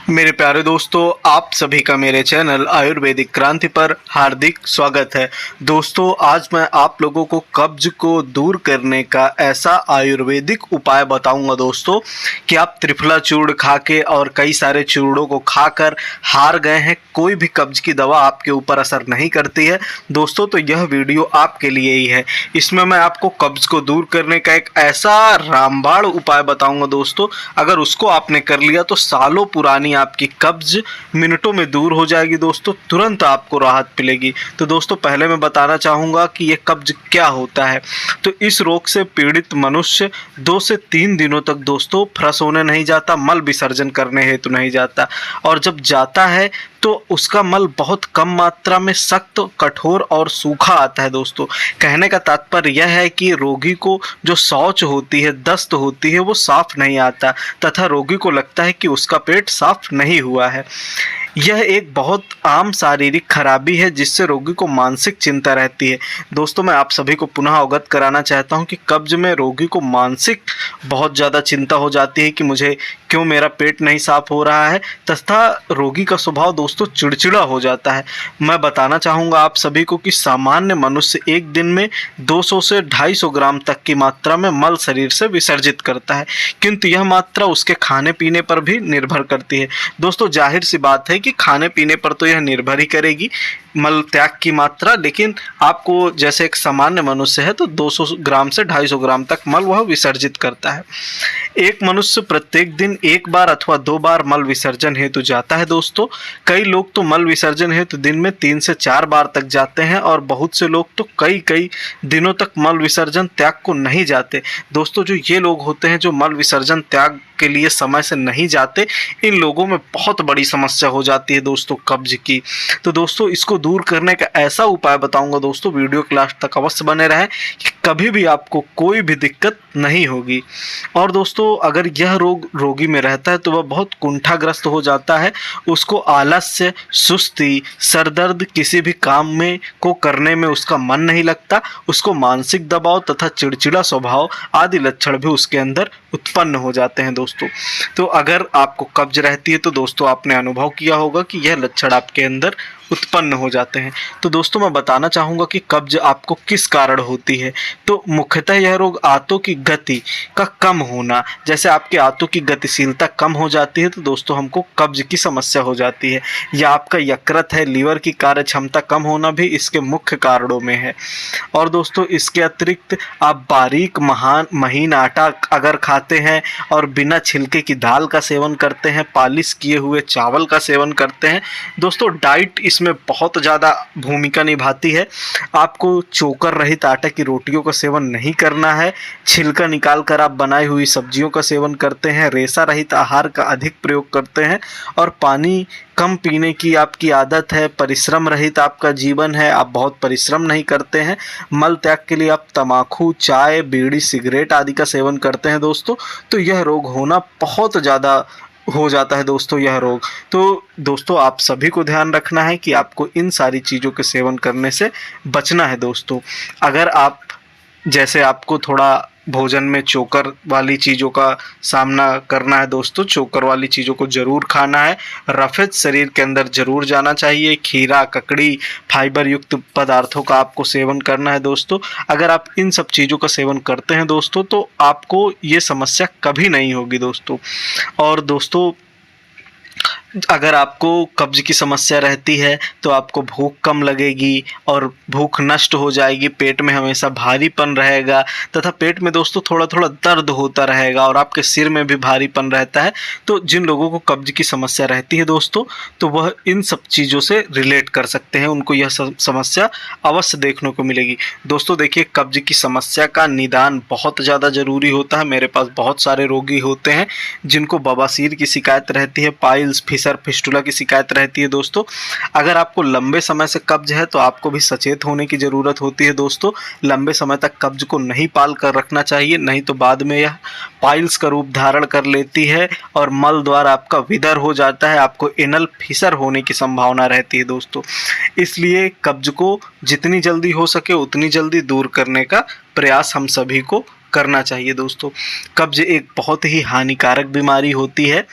मेरे प्यारे दोस्तों, आप सभी का मेरे चैनल आयुर्वेदिक क्रांति पर हार्दिक स्वागत है। दोस्तों, आज मैं आप लोगों को कब्ज को दूर करने का ऐसा आयुर्वेदिक उपाय बताऊंगा दोस्तों कि आप त्रिफला चूर्ण खा के और कई सारे चूर्णों को खाकर हार गए हैं। कोई भी कब्ज की दवा आपके ऊपर असर नहीं करती है दोस्तों। तो यह वीडियो आपके लिए ही है। इसमें मैं आपको कब्ज को दूर करने का एक ऐसा रामबाण उपाय बताऊंगा दोस्तों। अगर उसको आपने कर लिया तो सालों पुरानी आपकी कब्ज मिनटों में दूर हो जाएगी दोस्तों। तुरंत आपको राहत मिलेगी। तो दोस्तों, पहले मैं बताना चाहूँगा कि ये कब्ज क्या होता है। तो इस रोग से पीड़ित मनुष्य 2 से 3 दिनों तक दोस्तों फ्रस होने नहीं जाता, मल विसर्जन करने हेतु नहीं जाता, और जब जाता है तो उसका मल बहुत कम मात्रा में सख्त, कठोर और सूखा आता है दोस्तों। कहने का तात्पर्य यह है कि रोगी को जो शौच होती है, दस्त होती है, वो साफ नहीं आता तथा रोगी को लगता है कि उसका पेट साफ नहीं हुआ है। यह एक बहुत आम शारीरिक खराबी है जिससे रोगी को मानसिक चिंता रहती है। दोस्तों, मैं आप सभी को पुनः अवगत कराना चाहता हूं कि कब्ज में रोगी को मानसिक बहुत ज़्यादा चिंता हो जाती है कि मुझे क्यों मेरा पेट नहीं साफ हो रहा है, तथा रोगी का स्वभाव दोस्तों चिड़चिड़ा हो जाता है। मैं बताना चाहूँगा आप सभी को कि सामान्य मनुष्य एक दिन में 200 से 250 ग्राम तक की मात्रा में मल शरीर से विसर्जित करता है, किंतु यह मात्रा उसके खाने पीने पर भी निर्भर करती है। दोस्तों, जाहिर सी बात है कि खाने पीने पर तो यह निर्भर ही करेगी मल त्याग की मात्रा, लेकिन आपको जैसे एक सामान्य मनुष्य है तो 200 ग्राम से 250 ग्राम तक मल वह विसर्जित करता है। एक मनुष्य प्रत्येक दिन 1 बार अथवा 2 बार मल विसर्जन हेतु जाता है दोस्तों। कई लोग तो मल विसर्जन हेतु दिन में 3 से 4 बार तक जाते हैं, और बहुत से लोग तो कई दिनों तक मल विसर्जन त्याग को नहीं जाते दोस्तों। जो ये लोग होते हैं जो मल विसर्जन त्याग के लिए समय से नहीं जाते, इन लोगों में बहुत बड़ी समस्या हो जाती है दोस्तों कब्ज की। तो दोस्तों, इसको दूर करने का ऐसा उपाय बताऊंगा दोस्तों, वीडियो के लास्ट तक अवश्य बने रहें कि कभी भी आपको कोई भी दिक्कत नहीं होगी। और दोस्तों, अगर यह रोग रोगी में रहता है तो वह बहुत कुंठाग्रस्त हो जाता है। उसको आलस्य, सुस्ती, सरदर्द, किसी भी काम में को करने में उसका मन नहीं लगता। उसको मानसिक दबाव तथा चिड़चिड़ा स्वभाव आदि लक्षण भी उसके अंदर उत्पन्न हो जाते हैं दोस्तों। तो अगर आपको कब्ज रहती है तो दोस्तों आपने अनुभव किया होगा कि यह लक्षण आपके अंदर उत्पन्न हो जाते हैं। तो दोस्तों, मैं बताना चाहूँगा कि कब्ज आपको किस कारण होती है। तो मुख्यतः यह रोग आंतों की गति का कम होना, जैसे आपके आंतों की गतिशीलता कम हो जाती है तो दोस्तों हमको कब्ज की समस्या हो जाती है। या आपका यकृत है, लीवर की कार्य क्षमता कम होना भी इसके मुख्य कारणों में है। और दोस्तों, इसके अतिरिक्त आप बारीक महीन आटा अगर खाते हैं और बिना छिलके की दाल का सेवन करते हैं, पालिश किए हुए चावल का सेवन करते हैं दोस्तों, डाइट इसमें बहुत ज़्यादा भूमिका निभाती है। आपको चोकर रहित आटा की रोटियों का सेवन नहीं करना है। छिलका निकाल कर आप बनाई हुई सब्जियों का सेवन करते हैं, रेशा रहित आहार का अधिक प्रयोग करते हैं, और पानी कम पीने की आपकी आदत है। परिश्रम रहित आपका जीवन है, आप बहुत परिश्रम नहीं करते हैं। मल त्याग के लिए आप तंबाकू, चाय, बीड़ी, सिगरेट आदि का सेवन करते हैं दोस्तों। तो यह रोग होना बहुत ज़्यादा हो जाता है दोस्तों, यह रोग। तो दोस्तों, आप सभी को ध्यान रखना है कि आपको इन सारी चीज़ों के सेवन करने से बचना है दोस्तों। अगर आप जैसे आपको थोड़ा भोजन में चोकर वाली चीज़ों का सामना करना है दोस्तों, चोकर वाली चीज़ों को ज़रूर खाना है। रफेज शरीर के अंदर ज़रूर जाना चाहिए। खीरा, ककड़ी, फाइबर युक्त पदार्थों का आपको सेवन करना है दोस्तों। अगर आप इन सब चीज़ों का सेवन करते हैं दोस्तों तो आपको ये समस्या कभी नहीं होगी दोस्तों। और दोस्तों, अगर आपको कब्ज की समस्या रहती है तो आपको भूख कम लगेगी और भूख नष्ट हो जाएगी। पेट में हमेशा भारीपन रहेगा तथा पेट में दोस्तों थोड़ा थोड़ा दर्द होता रहेगा, और आपके सिर में भी भारीपन रहता है। तो जिन लोगों को कब्ज की समस्या रहती है दोस्तों, तो वह इन सब चीज़ों से रिलेट कर सकते हैं, उनको यह समस्या अवश्य देखने को मिलेगी दोस्तों। देखिए, कब्ज की समस्या का निदान बहुत ज़्यादा ज़रूरी होता है। मेरे पास बहुत सारे रोगी होते हैं जिनको बवासीर की शिकायत रहती है, पाइल्स, फिशर, फिस्टुला की शिकायत रहती है दोस्तों। अगर आपको लंबे समय से कब्ज है तो आपको भी सचेत होने की ज़रूरत होती है दोस्तों। लंबे समय तक कब्ज को नहीं पाल कर रखना चाहिए, नहीं तो बाद में यह पाइल्स का रूप धारण कर लेती है और मल द्वारा आपका विदर हो जाता है। आपको एनल फिशर होने की संभावना रहती है दोस्तों। इसलिए कब्ज को जितनी जल्दी हो सके उतनी जल्दी दूर करने का प्रयास हम सभी को करना चाहिए दोस्तों। कब्ज एक बहुत ही हानिकारक बीमारी होती है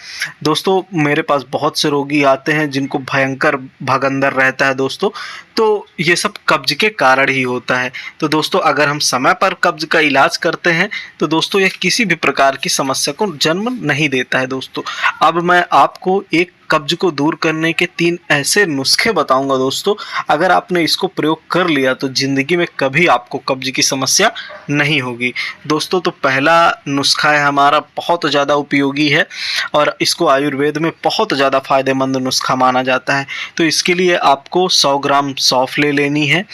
दोस्तों। मेरे पास बहुत से रोगी आते हैं जिनको भयंकर भगंदर रहता है दोस्तों, तो ये सब कब्ज के कारण ही होता है। तो दोस्तों अगर हम समय पर कब्ज का इलाज करते हैं तो दोस्तों यह किसी भी प्रकार की समस्या को जन्म नहीं देता है दोस्तों। अब मैं आपको एक कब्ज को दूर करने के 3 ऐसे नुस्खे बताऊंगा दोस्तों। अगर आपने इसको प्रयोग कर लिया तो ज़िंदगी में कभी आपको कब्ज की समस्या नहीं होगी दोस्तों। तो पहला नुस्खा है हमारा, बहुत ज़्यादा उपयोगी है और इसको आयुर्वेद में बहुत ज़्यादा फायदेमंद नुस्खा माना जाता है। तो इसके लिए आपको 100 ग्राम सौंफ ले लेनी है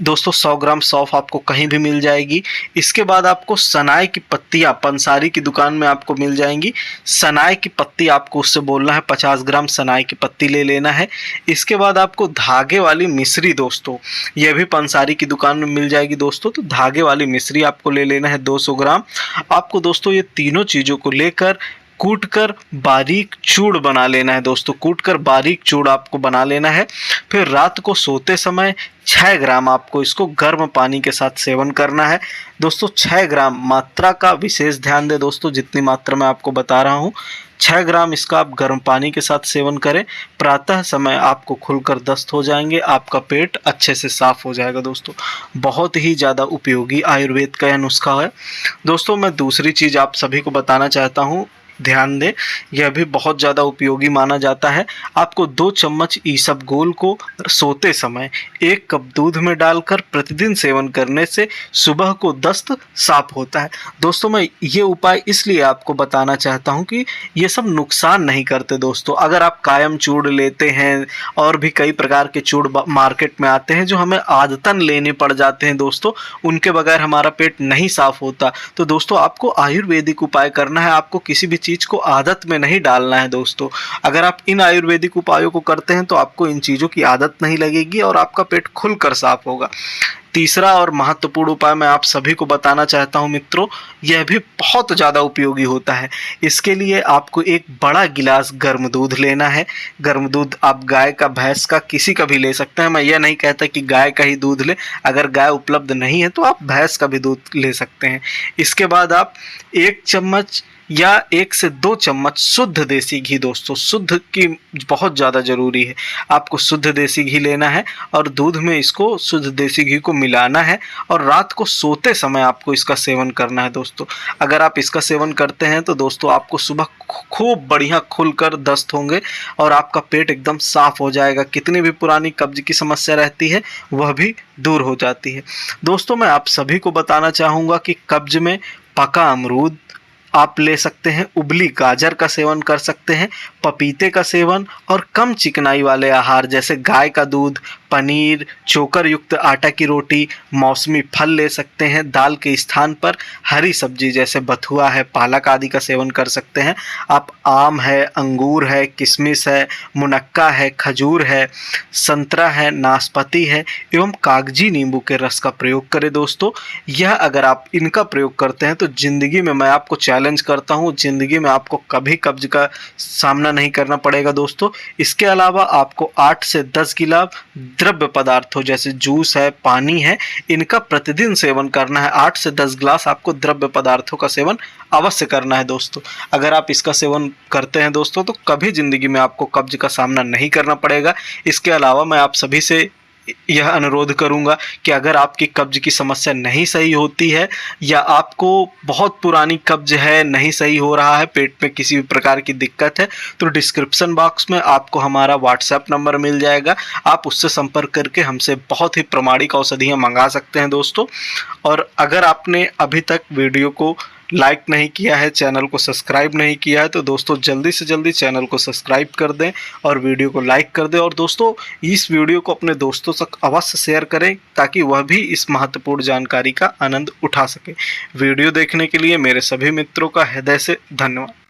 दोस्तों। 100 ग्राम सौंफ आपको कहीं भी मिल जाएगी। इसके बाद आपको सनाई की पत्तियाँ पंसारी की दुकान में आपको मिल जाएंगी। सनाई की पत्ती आपको उससे बोलना है 50 ग्राम सनाई की पत्ती ले लेना है। इसके बाद आपको धागे वाली मिश्री दोस्तों, यह भी पंसारी की दुकान में मिल जाएगी दोस्तों। तो धागे वाली मिश्री आपको ले लेना है 200 ग्राम। आपको दोस्तों ये तीनों चीज़ों को लेकर कूट कर बारीक चूड़ बना लेना है दोस्तों। कूट कर बारीक चूड़ आपको बना लेना है। फिर रात को सोते समय 6 ग्राम आपको इसको गर्म पानी के साथ सेवन करना है दोस्तों। 6 ग्राम, मात्रा का विशेष ध्यान दें दोस्तों, जितनी मात्रा मैं आपको बता रहा हूँ 6 ग्राम इसका आप गर्म पानी के साथ सेवन करें। प्रातः समय आपको खुलकर दस्त हो जाएंगे, आपका पेट अच्छे से साफ हो जाएगा दोस्तों। बहुत ही ज़्यादा उपयोगी आयुर्वेद का यह नुस्खा है दोस्तों। मैं दूसरी चीज़ आप सभी को बताना चाहता हूँ, ध्यान दें, यह भी बहुत ज़्यादा उपयोगी माना जाता है। आपको 2 चम्मच इसबगोल को सोते समय 1 कप दूध में डालकर प्रतिदिन सेवन करने से सुबह को दस्त साफ होता है दोस्तों। मैं ये उपाय इसलिए आपको बताना चाहता हूँ कि ये सब नुकसान नहीं करते दोस्तों। अगर आप कायम चूड़ लेते हैं और भी कई प्रकार के चूड़ मार्केट में आते हैं जो हमें आदतन लेने पड़ जाते हैं दोस्तों, उनके बगैर हमारा पेट नहीं साफ होता। तो दोस्तों आपको आयुर्वेदिक उपाय करना है, आपको किसी भी चीज़ को आदत में नहीं डालना है दोस्तों। अगर आप इन आयुर्वेदिक उपायों को करते हैं तो आपको इन चीज़ों की आदत नहीं लगेगी और आपका पेट खुलकर साफ होगा। तीसरा और महत्वपूर्ण उपाय मैं आप सभी को बताना चाहता हूं मित्रों, यह भी बहुत ज़्यादा उपयोगी होता है। इसके लिए आपको एक बड़ा गिलास गर्म दूध लेना है। गर्म दूध आप गाय का, भैंस का, किसी का भी ले सकते हैं। मैं यह नहीं कहता कि गाय का ही दूध लें, अगर गाय उपलब्ध नहीं है तो आप भैंस का भी दूध ले सकते हैं। इसके बाद आप 1 चम्मच या 1 से 2 चम्मच शुद्ध देसी घी दोस्तों, शुद्ध की बहुत ज़्यादा ज़रूरी है। आपको शुद्ध देसी घी लेना है और दूध में इसको शुद्ध देसी घी को मिलाना है और रात को सोते समय आपको इसका सेवन करना है दोस्तों। अगर आप इसका सेवन करते हैं तो दोस्तों आपको सुबह खूब बढ़िया खुलकर दस्त होंगे और आपका पेट एकदम साफ हो जाएगा। कितनी भी पुरानी कब्ज की समस्या रहती है वह भी दूर हो जाती है दोस्तों। मैं आप सभी को बताना चाहूँगा कि कब्ज में पका अमरूद आप ले सकते हैं, उबली गाजर का सेवन कर सकते हैं, पपीते का सेवन और कम चिकनाई वाले आहार जैसे गाय का दूध, पनीर, चोकर युक्त आटा की रोटी, मौसमी फल ले सकते हैं। दाल के स्थान पर हरी सब्जी जैसे बथुआ है, पालक आदि का सेवन कर सकते हैं। आप आम है, अंगूर है, किशमिश है, मुनक्का है, खजूर है, संतरा है, नाशपाती है एवं कागजी नींबू के रस का प्रयोग करें दोस्तों। यह अगर आप इनका प्रयोग करते हैं तो ज़िंदगी में, मैं आपको चैलेंज करता हूँ, ज़िंदगी में आपको कभी कब्ज का सामना नहीं करना पड़ेगा दोस्तों। इसके अलावा आपको 8 से 10 गिलास द्रव्य पदार्थों जैसे जूस है, पानी है, इनका प्रतिदिन सेवन करना है। 8 से 10 गिलास आपको द्रव्य पदार्थों का सेवन अवश्य करना है दोस्तों। अगर आप इसका सेवन करते हैं दोस्तों तो कभी ज़िंदगी में आपको कब्ज का सामना नहीं करना पड़ेगा। इसके अलावा मैं आप सभी से यह अनुरोध करूंगा कि अगर आपकी कब्ज की समस्या नहीं सही होती है या आपको बहुत पुरानी कब्ज है, नहीं सही हो रहा है, पेट में किसी भी प्रकार की दिक्कत है, तो डिस्क्रिप्शन बॉक्स में आपको हमारा व्हाट्सएप नंबर मिल जाएगा। आप उससे संपर्क करके हमसे बहुत ही प्रमाणिक औषधियाँ मंगा सकते हैं दोस्तों। और अगर आपने अभी तक वीडियो को लाइक नहीं किया है, चैनल को सब्सक्राइब नहीं किया है, तो दोस्तों जल्दी से जल्दी चैनल को सब्सक्राइब कर दें और वीडियो को लाइक कर दें। और दोस्तों इस वीडियो को अपने दोस्तों तक अवश्य शेयर करें ताकि वह भी इस महत्वपूर्ण जानकारी का आनंद उठा सके। वीडियो देखने के लिए मेरे सभी मित्रों का हृदय से धन्यवाद।